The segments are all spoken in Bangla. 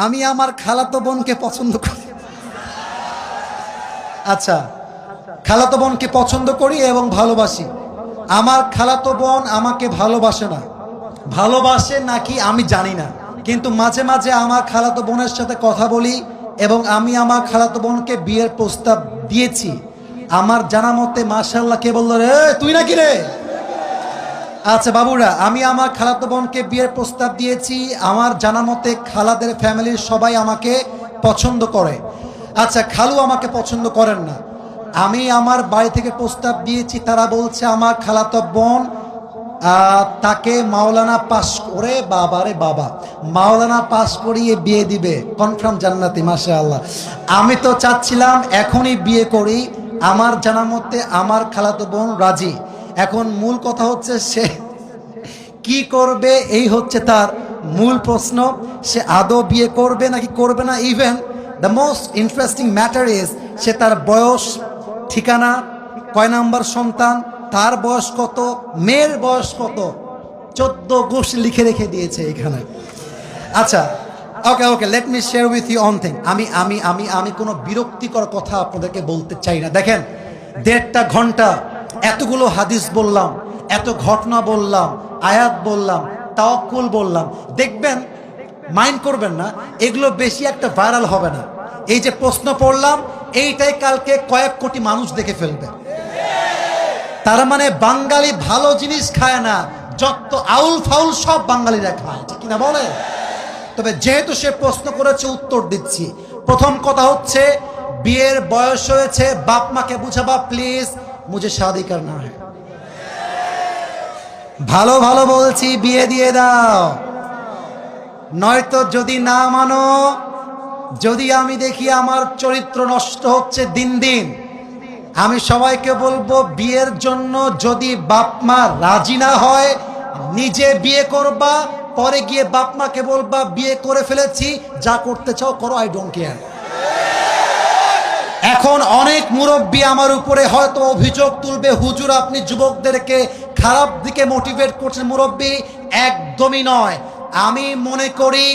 আমি আমার খালাতো বোনকে পছন্দ করি। আচ্ছা, খালাতো বোনকে পছন্দ করি এবং ভালোবাসি। আমার খালাতো বোন আমাকে ভালোবাসে না, ভালোবাসে নাকি আমি জানি না, কিন্তু মাঝে মাঝে আমার খালাতো বোনের সাথে কথা বলি এবং আমি আমার খালাতো বোনকে বিয়ের প্রস্তাব দিয়েছি। আমার জানা মতে মাশাআল্লাহ, কে বলল রে, তুই নাকি রে? আচ্ছা বাবুরা, আমি আমার খালাতো বোনকে বিয়ের প্রস্তাব দিয়েছি। আমার জানা মতে খালাদের ফ্যামিলির সবাই আমাকে পছন্দ করে। আচ্ছা, খালু আমাকে পছন্দ করেন না। আমি আমার বাড়ি থেকে প্রস্তাব দিয়েছি, তারা বলছে আমার খালাতো বোন তাকে মাওলানা পাস করে, বাবারে বাবা, মাওলানা পাস করিয়ে বিয়ে দিবে, কনফার্ম জান্নাতি, মাশাআল্লাহ। আমি তো চাচ্ছিলাম এখনই বিয়ে করি। আমার জানা মতে আমার খালাতো বোন রাজি। এখন মূল কথা হচ্ছে সে কি করবে, এই হচ্ছে তার মূল প্রশ্ন। সে আদৌ বিয়ে করবে নাকি করবে না। Even the most interesting matter is সে তার বয়স, ঠিকানা, কয় নাম্বার সন্তান, তার বয়স কত, মেয়ের বয়স কত, 14 গোষ্ঠী লিখে রেখে দিয়েছে এখানে। আচ্ছা, okay okay, let me share with you one thing. আমি কোনো বিরক্তিকর কথা আপনাদেরকে বলতে চাই না। দেখেন, 1.5 ঘন্টা এতগুলো হাদিস বললাম, এত ঘটনা বললাম, আয়াত বললাম, তাওয়াক্কুল বললাম। দেখবেন, মাইন্ড করবেন না, এগুলো বেশি একটা ভাইরাল হবে না। এই যে প্রশ্ন পড়লাম, এইটাই কালকে কয়েক কোটি মানুষ দেখে ফেলবে। তার মানে বাঙালি ভালো জিনিস খায় না, যত আউল ফাউল সব বাঙালিরা খায়, ঠিক কিনা বলে? তবে যেহেতু সে প্রশ্ন করেছে, উত্তর দিচ্ছি। প্রথম কথা হচ্ছে, বিয়ের বয়স হয়েছে, বাপ মাকে বুঝাবা প্লিজ, মুঝে শাদি করনা है। ভালো ভালো বলছি, বিয়ে দিয়ে দাও। নয়তো যদি না মানো, যদি আমি দেখি আমার চরিত্র নষ্ট হচ্ছে দিন দিন, আমি সবাইকে বলবো বিয়ের জন্য যদি বাপ মা রাজি না হয়, নিজে বিয়ে করবা, পরে গিয়ে বাপ মাকে বলবা বিয়ে করে ফেলেছি, যা করতে চাও করো, আই ডোন্ট কেয়ার। এখন অনেক মুরব্বী আমার উপরে হয়তো অভিযোগ তুলবে, হুজুর আপনি যুবকদেরকে খারাপ দিকে মোটিভেট করছেন। মুরব্বী, একদমই নয়। আমি মনে করি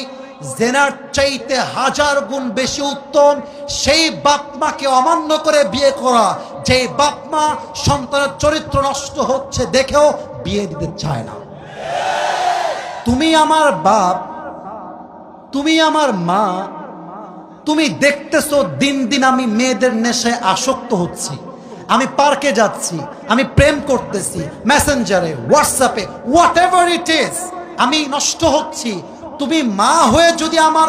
জেনার চাইতে 1000 গুণ বেশি উত্তম সেই বাপ মাকে অমান্য করে বিয়ে করা, যে বাপ মা সন্তানের চরিত্র নষ্ট হচ্ছে দেখেও বিয়ে দিতে চায় না। তুমি আমার বাপ, তুমি আমার মা, তুমি দেখতেছো দিন দিন আমি মেয়েদের নেশায় আসক্ত হচ্ছি, আমি পার্কে যাচ্ছি, আমি প্রেম করতেছি, মেসেঞ্জারে, হোয়াটসঅ্যাপে, হোয়াট এভার ইট ইজ, আমি নষ্ট হচ্ছি। তুমি মা হয়ে যদি আমার